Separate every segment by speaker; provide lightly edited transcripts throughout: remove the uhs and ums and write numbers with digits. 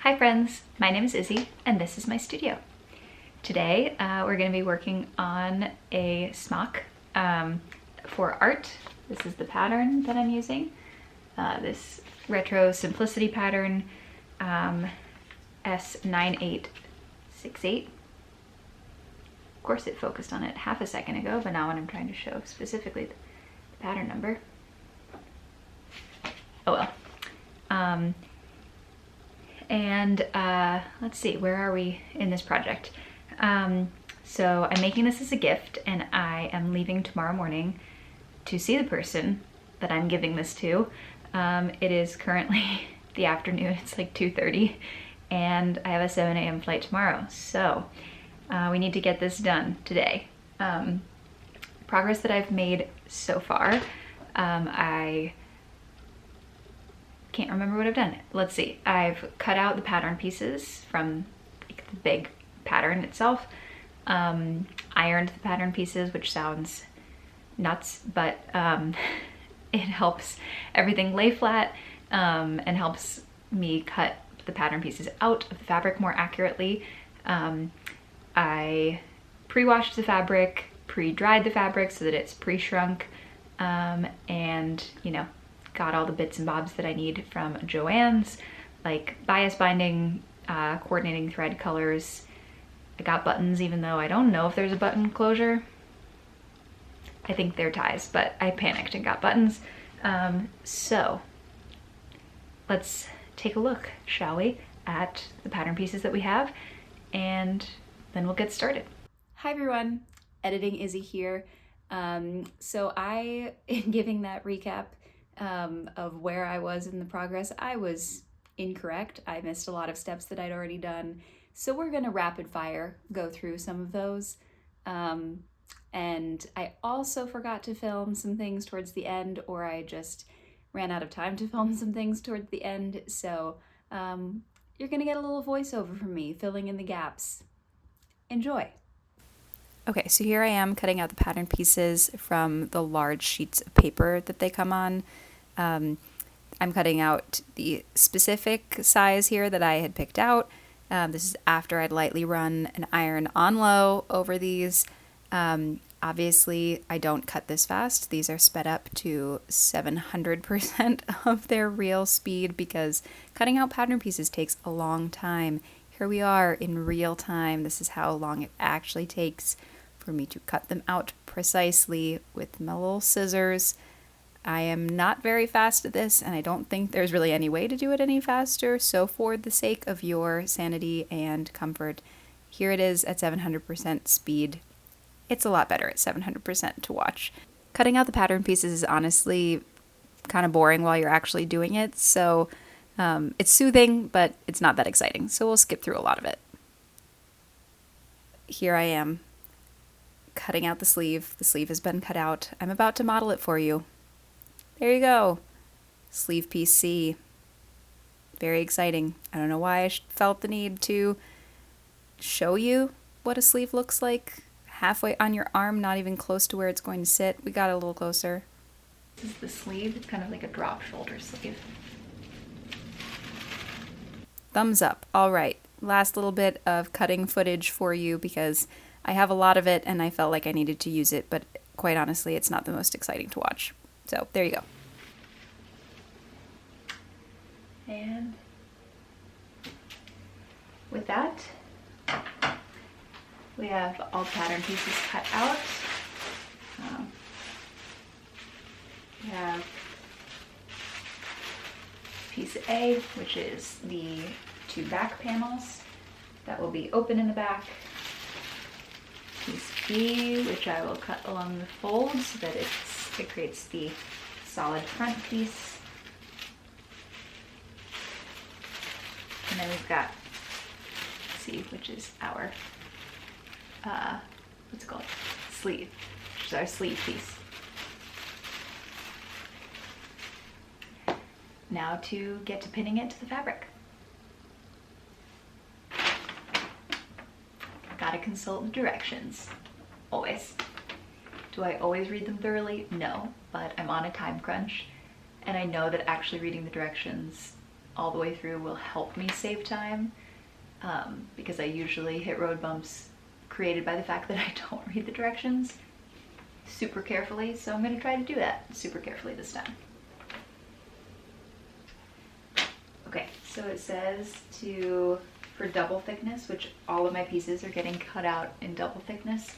Speaker 1: Hi friends, my name is Izzy and this is my studio. Today we're going to be working on a smock for art. This is the pattern that I'm using, this retro simplicity pattern S9868. Of course it focused on it half a second ago, but now when I'm trying to show specifically the pattern number, oh well. Let's see, where are we in this project? So I'm making this as a gift and I am leaving tomorrow morning to see the person that I'm giving this to. It is currently the afternoon, it's like 2:30, and I have a 7 a.m. flight tomorrow. So we need to get this done today. Progress that I've made so far, I can't remember what I've done. Let's see. I've cut out the pattern pieces from like, the big pattern itself, ironed the pattern pieces, which sounds nuts, but it helps everything lay flat and helps me cut the pattern pieces out of the fabric more accurately. I pre-washed the fabric, pre-dried the fabric so that it's pre-shrunk, and you know, got all the bits and bobs that I need from Joann's, like bias binding, coordinating thread colors. I got buttons, even though I don't know if there's a button closure. I think they're ties, but I panicked and got buttons. So let's take a look, shall we, at the pattern pieces that we have, and then we'll get started. Hi everyone, Editing Izzy here. So I, in giving that recap of where I was in the progress, I was incorrect. I missed a lot of steps that I'd already done. So we're gonna rapid fire go through some of those. And I also forgot to film some things towards the end, or I just ran out of time to film some things towards the end. So you're gonna get a little voiceover from me filling in the gaps. Enjoy. Okay, so here I am cutting out the pattern pieces from the large sheets of paper that they come on. I'm cutting out the specific size here that I had picked out. This is after I'd lightly run an iron on low over these. Obviously, I don't cut this fast. These are sped up to 700% of their real speed because cutting out pattern pieces takes a long time. Here we are in real time. This is how long it actually takes for me to cut them out precisely with my little scissors. I am not very fast at this, and I don't think there's really any way to do it any faster, so for the sake of your sanity and comfort, here it is at 700% speed. It's a lot better at 700% to watch. Cutting out the pattern pieces is honestly kind of boring while you're actually doing it, so it's soothing, but it's not that exciting, so we'll skip through a lot of it. Here I am, cutting out the sleeve. The sleeve has been cut out. I'm about to model it for you. There you go. Sleeve piece C. Very exciting. I don't know why I felt the need to show you what a sleeve looks like. Halfway on your arm, not even close to where it's going to sit. We got a little closer. This is the sleeve. It's kind of like a drop shoulder sleeve. Thumbs up. All right. Last little bit of cutting footage for you because I have a lot of it and I felt like I needed to use it, but quite honestly, it's not the most exciting to watch. So there you go. And with that, we have all pattern pieces cut out. We have piece A, which is the two back panels that will be open in the back. Piece B, which I will cut along the folds so that it creates the solid front piece. And then we've got C, which is our, what's it called? Sleeve, which is our sleeve piece. Now to get to pinning it to the fabric. Gotta consult the directions, always. Do I always read them thoroughly? No, but I'm on a time crunch and I know that actually reading the directions all the way through will help me save time, because I usually hit road bumps created by the fact that I don't read the directions super carefully, so I'm going to try to do that super carefully this time. Okay, so it says for double thickness, which all of my pieces are getting cut out in double thickness,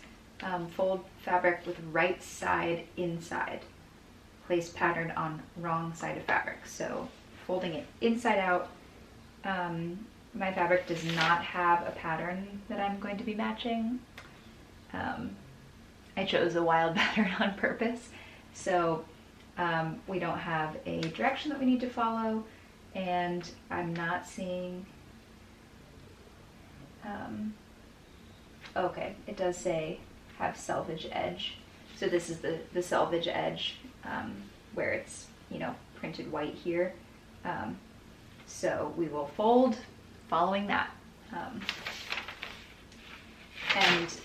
Speaker 1: fold fabric with right side inside. Place pattern on wrong side of fabric. So folding it inside out. My fabric does not have a pattern that I'm going to be matching. I chose a wild pattern on purpose. So we don't have a direction that we need to follow, and I'm not seeing, okay, it does say have selvage edge. So this is the selvage edge, where it's, you know, printed white here. So we will fold following that. And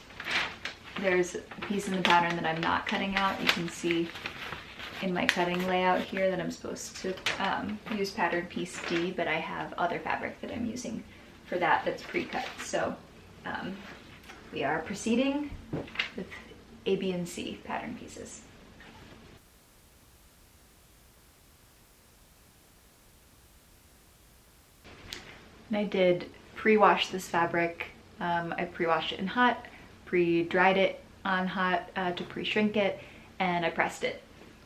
Speaker 1: there's a piece in the pattern that I'm not cutting out. You can see in my cutting layout here that I'm supposed to use pattern piece D, but I have other fabric that I'm using for that that's pre-cut. So we are proceeding with A, B, and C pattern pieces. And I did pre-wash this fabric. I pre-washed it in hot, pre-dried it on hot to pre-shrink it, and I pressed it.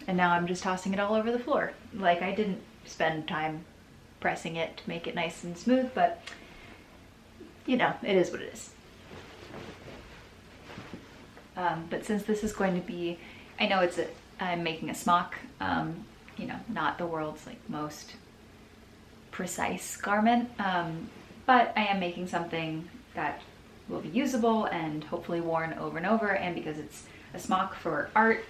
Speaker 1: And now I'm just tossing it all over the floor. Like, I didn't spend time pressing it to make it nice and smooth, but you know, it is what it is. But since this is going to be, I know I'm making a smock, you know, not the world's like most precise garment, but I am making something that will be usable and hopefully worn over and over, and because it's a smock for art,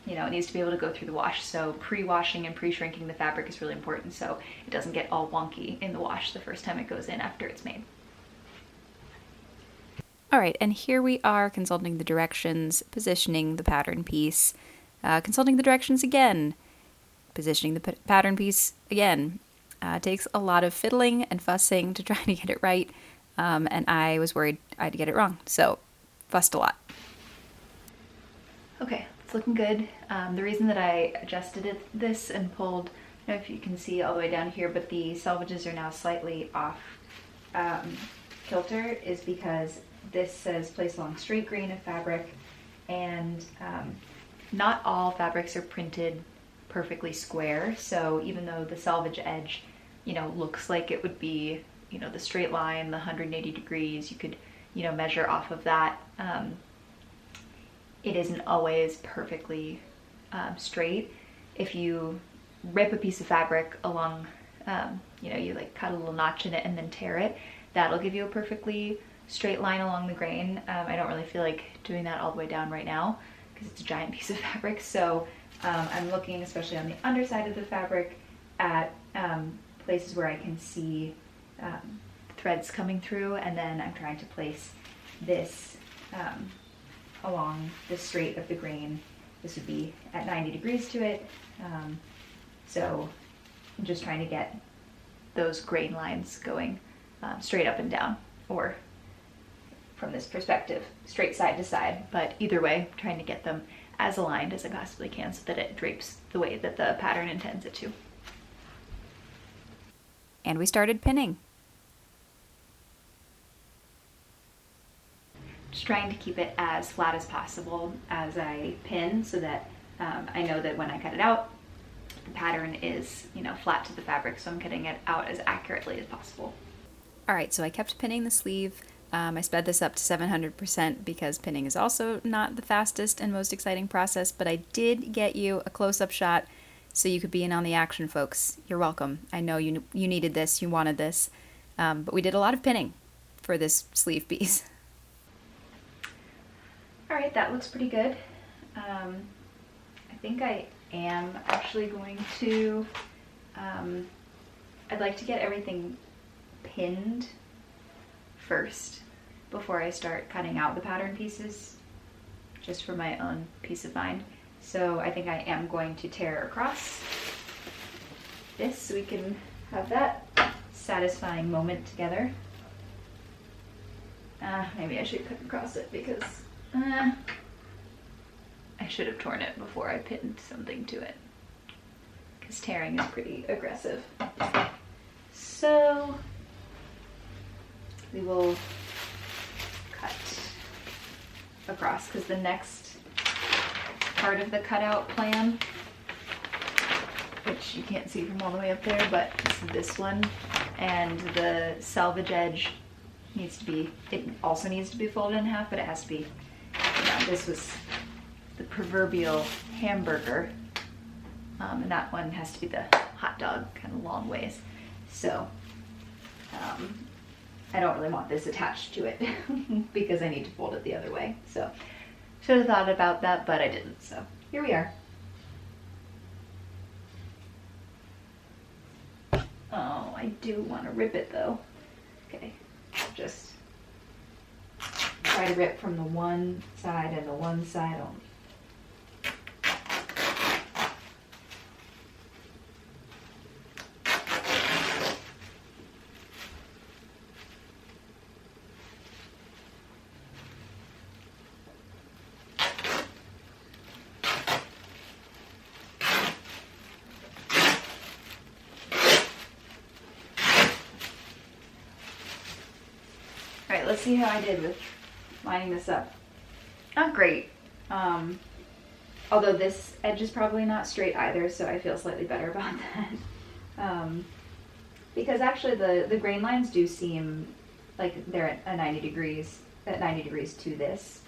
Speaker 1: you know, it needs to be able to go through the wash, so pre-washing and pre-shrinking the fabric is really important so it doesn't get all wonky in the wash the first time it goes in after it's made. Alright, and here we are consulting the directions, positioning the pattern piece, consulting the directions again, positioning the pattern piece again. It takes a lot of fiddling and fussing to try to get it right, and I was worried I'd get it wrong, so fussed a lot. Okay, it's looking good. The reason that I adjusted this and pulled, I don't know if you can see all the way down here, but the selvages are now slightly off kilter, is because this says place along straight grain of fabric, and not all fabrics are printed perfectly square, so even though the selvage edge, you know, looks like it would be, you know, the straight line, the 180 degrees, you could, you know, measure off of that. It isn't always perfectly straight. If you rip a piece of fabric along, you know, you like cut a little notch in it and then tear it, that'll give you a perfectly straight line along the grain. I don't really feel like doing that all the way down right now because it's a giant piece of fabric, so I'm looking, especially on the underside of the fabric, at places where I can see threads coming through, and then I'm trying to place this along the straight of the grain. This would be at 90 degrees to it, so I'm just trying to get those grain lines going straight up and down, or from this perspective, straight side to side, but either way, trying to get them as aligned as I possibly can so that it drapes the way that the pattern intends it to. And we started pinning. Just trying to keep it as flat as possible as I pin, so that I know that when I cut it out, the pattern is, you know, flat to the fabric, so I'm cutting it out as accurately as possible. Alright, so I kept pinning the sleeve. I sped this up to 700% because pinning is also not the fastest and most exciting process, but I did get you a close-up shot so you could be in on the action, folks. You're welcome. I know you needed this, you wanted this, but we did a lot of pinning for this sleeve piece. Alright, that looks pretty good. I think I am actually going to, I'd like to get everything pinned first before I start cutting out the pattern pieces, just for my own peace of mind. So I think I am going to tear across this so we can have that satisfying moment together. Maybe I should cut across it because I should have torn it before I pinned something to it, because tearing is pretty aggressive. So we will cut across, because the next part of the cutout plan, which you can't see from all the way up there, but it's this one, and the selvage edge needs to be, it also needs to be folded in half, but it has to be, you know, this was the proverbial hamburger, and that one has to be the hot dog, kind of long ways. So I don't really want this attached to it because I need to fold it the other way. So should have thought about that, but I didn't. So here we are. Oh, I do want to rip it though. Okay, just try to rip from the one side and the one side only. Alright, let's see how I did with lining this up. Not great. Although this edge is probably not straight either, so I feel slightly better about that. Because actually the grain lines do seem like they're at 90 degrees to this,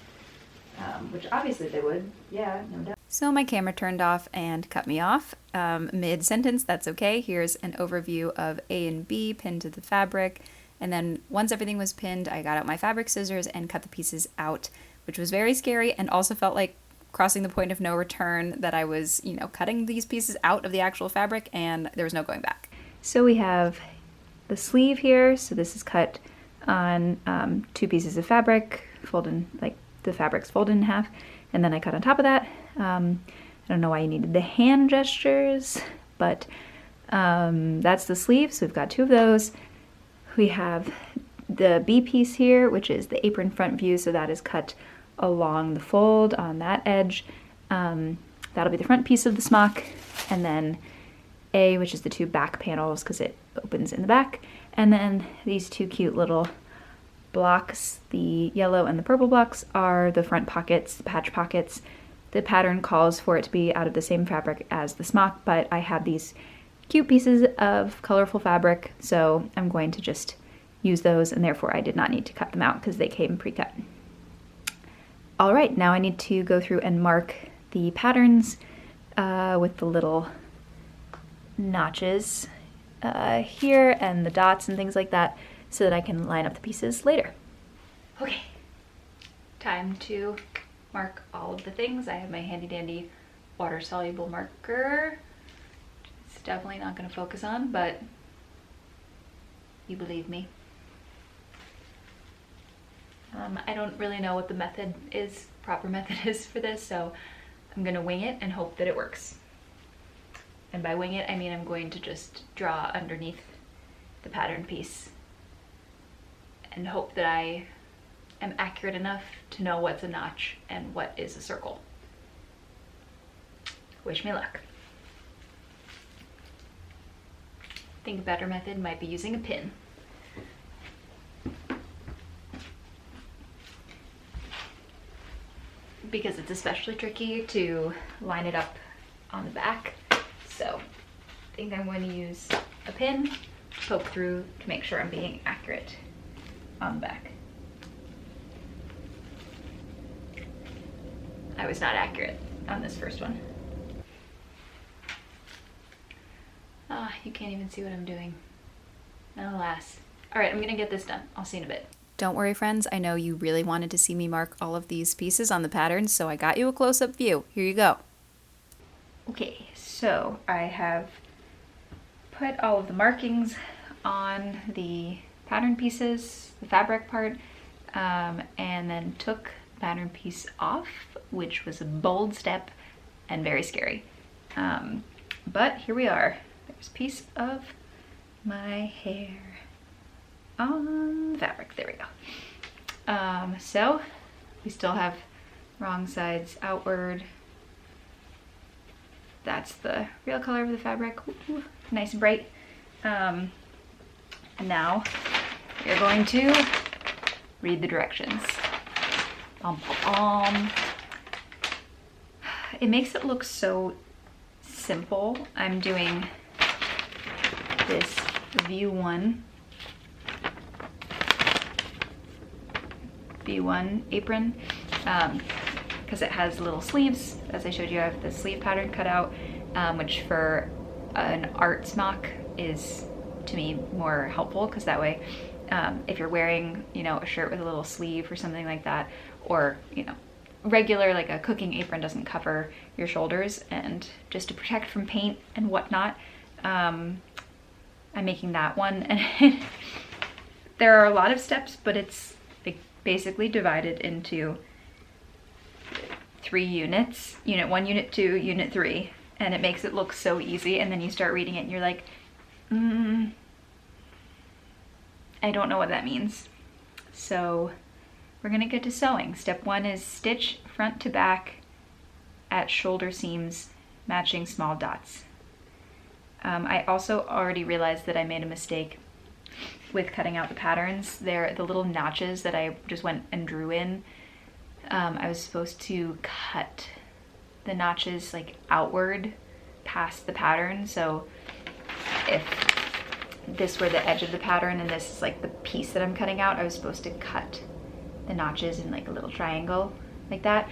Speaker 1: which obviously they would. Yeah, no doubt. So my camera turned off and cut me off mid-sentence. That's okay. Here's an overview of A and B pinned to the fabric. And then once everything was pinned, I got out my fabric scissors and cut the pieces out, which was very scary and also felt like crossing the point of no return, that I was, you know, cutting these pieces out of the actual fabric and there was no going back. So we have the sleeve here. So this is cut on 2 pieces of fabric, folded, like the fabric's folded in half, and then I cut on top of that. I don't know why you needed the hand gestures, but that's the sleeve. So we've got 2 of those. We have the B piece here, which is the apron front view, so that is cut along the fold on that edge. That'll be the front piece of the smock, and then A, which is the 2 back panels because it opens in the back, and then these 2 cute little blocks, the yellow and the purple blocks, are the front pockets, the patch pockets. The pattern calls for it to be out of the same fabric as the smock, but I have these cute pieces of colorful fabric, so I'm going to just use those, and therefore I did not need to cut them out because they came pre-cut. All right, now I need to go through and mark the patterns with the little notches here and the dots and things like that, so that I can line up the pieces later. Okay, time to mark all of the things. I have my handy dandy water-soluble marker. Definitely not going to focus on, but you believe me. I don't really know what the proper method is for this, so I'm going to wing it and hope that it works. And by wing it, I mean I'm going to just draw underneath the pattern piece and hope that I am accurate enough to know what's a notch and what is a circle. Wish me luck. I think a better method might be using a pin, because it's especially tricky to line it up on the back. So I think I'm going to use a pin, poke through to make sure I'm being accurate on the back. I was not accurate on this first one. You can't even see what I'm doing. Alas. All right, I'm gonna get this done. I'll see you in a bit. Don't worry, friends. I know you really wanted to see me mark all of these pieces on the pattern, so I got you a close-up view. Here you go. Okay, so I have put all of the markings on the pattern pieces, the fabric part, and then took the pattern piece off, which was a bold step and very scary. But here we are. There's a piece of my hair on the fabric. There we go. So we still have wrong sides outward. That's the real color of the fabric. Ooh, nice and bright. And now we're going to read the directions. It makes it look so simple. I'm doing this V1 apron because it has little sleeves. As I showed you, I have the sleeve pattern cut out, which for an art smock is, to me, more helpful, because that way if you're wearing, you know, a shirt with a little sleeve or something like that, or, you know, regular, like a cooking apron doesn't cover your shoulders, and just to protect from paint and whatnot, I'm making that one. And there are a lot of steps, but it's like basically divided into 3 units, unit 1, unit 2, unit 3, and it makes it look so easy. And then you start reading it and you're like, I don't know what that means. So we're gonna get to sewing. Step 1 is stitch front to back at shoulder seams, matching small dots. I also already realized that I made a mistake with cutting out the patterns. They're the little notches that I just went and drew in. I was supposed to cut the notches like outward past the pattern. So if this were the edge of the pattern and this is like the piece that I'm cutting out, I was supposed to cut the notches in like a little triangle like that.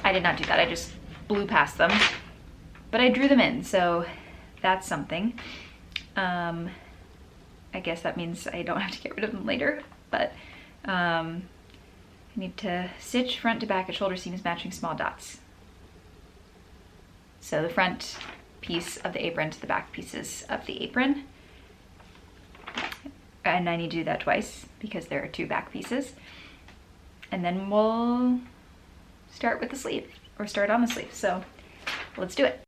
Speaker 1: I did not do that. I just blew past them, but I drew them in, so that's something. I guess that means I don't have to get rid of them later, but I need to stitch front to back at shoulder seams, matching small dots. So the front piece of the apron to the back pieces of the apron. And I need to do that twice because there are 2 back pieces. And then we'll start with the sleeve, or start on the sleeve. So let's do it.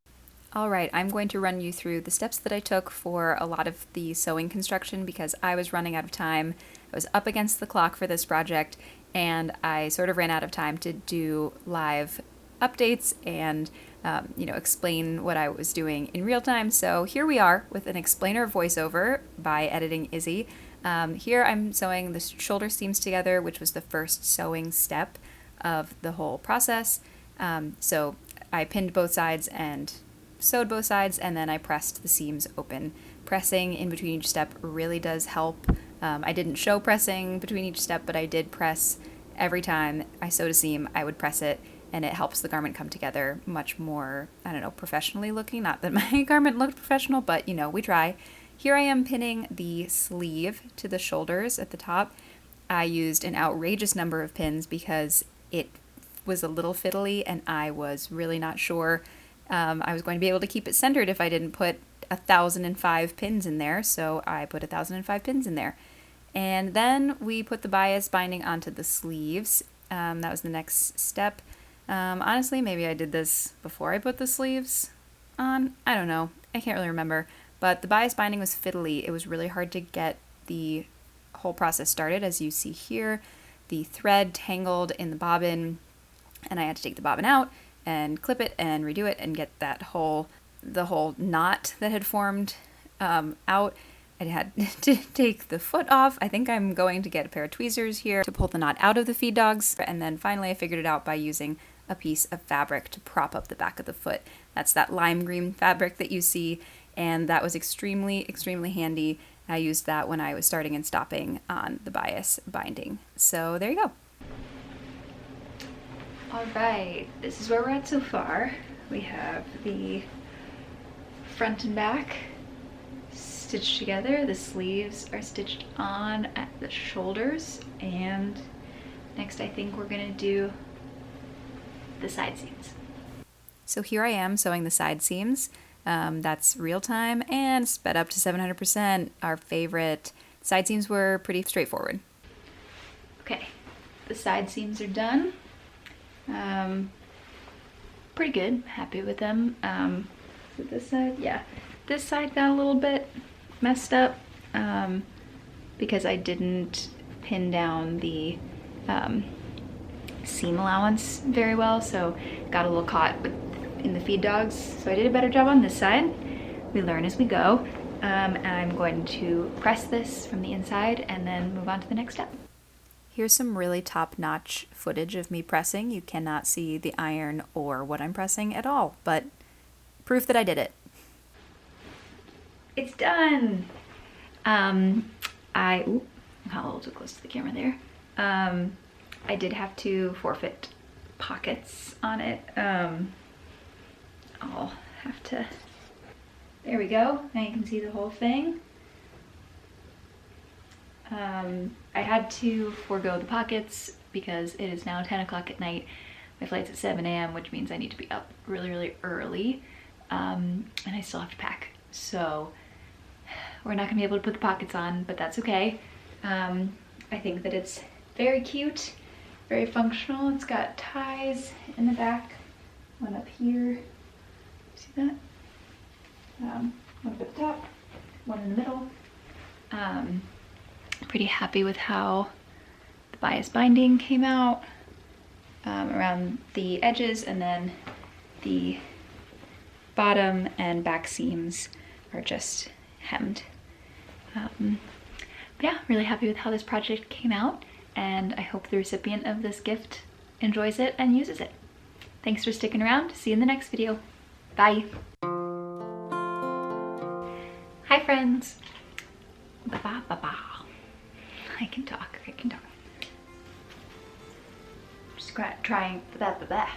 Speaker 1: All right, I'm going to run you through the steps that I took for a lot of the sewing construction because I was running out of time. I was up against the clock for this project, and I sort of ran out of time to do live updates and you know, explain what I was doing in real time. So here we are with an explainer voiceover by Editing Izzy. Here I'm sewing the shoulder seams together, which was the first sewing step of the whole process. So I pinned both sides and sewed both sides, and then I pressed the seams open. Pressing in between each step really does help. I didn't show pressing between each step, but I did press every time I sewed a seam. I would press it, and it helps the garment come together much more, I don't know, professionally looking. Not that my garment looked professional, but you know, we try. Here I am pinning the sleeve to the shoulders at the top. I used an outrageous number of pins because it was a little fiddly and I was really not sure I was going to be able to keep it centered if I didn't put 1,005 pins in there, so I put 1,005 pins in there. And then we put the bias binding onto the sleeves. That was the next step. Honestly, maybe I did this before I put the sleeves on. I don't know. I can't really remember. But the bias binding was fiddly. It was really hard to get the whole process started. As you see here, the thread tangled in the bobbin, and I had to take the bobbin out and clip it and redo it and get the whole knot that had formed out. I had to take the foot off. I think I'm going to get a pair of tweezers here to pull the knot out of the feed dogs. And then finally I figured it out by using a piece of fabric to prop up the back of the foot. That's that lime green fabric that you see, and that was extremely, extremely handy. I used that when I was starting and stopping on the bias binding. So there you go. All right, this is where we're at so far. We have the front and back stitched together. The sleeves are stitched on at the shoulders, and next I think we're gonna do the side seams. So here I am sewing the side seams. That's real time and sped up to 700%. Our favorite. Side seams were pretty straightforward. Okay, the side seams are done. Pretty good, happy with them. Is it this side? Yeah. This side got a little bit messed up. because I didn't pin down the seam allowance very well, so got a little caught in the feed dogs. So I did a better job on this side. We learn as we go. And I'm going to press this from the inside and then move on to the next step. Here's some really top-notch footage of me pressing. You cannot see the iron or what I'm pressing at all, but proof that I did it. It's done! I got a little too close to the camera there. I did have to forfeit pockets on it. I'll have to, there we go. Now you can see the whole thing. I had to forego the pockets because it is now 10 o'clock at night. My flight's at 7 a.m., which means I need to be up really, really early. And I still have to pack. So we're not gonna be able to put the pockets on, but that's okay. I think that it's very cute, very functional. It's got ties in the back, one up here. See that? One up at the top, one in the middle. Pretty happy with how the bias binding came out around the edges, and then the bottom and back seams are just hemmed. But yeah, really happy with how this project came out, and I hope the recipient of this gift enjoys it and uses it. Thanks for sticking around. See you in the next video. Bye. Hi friends. Ba-ba-ba-ba. I can talk. Just trying that.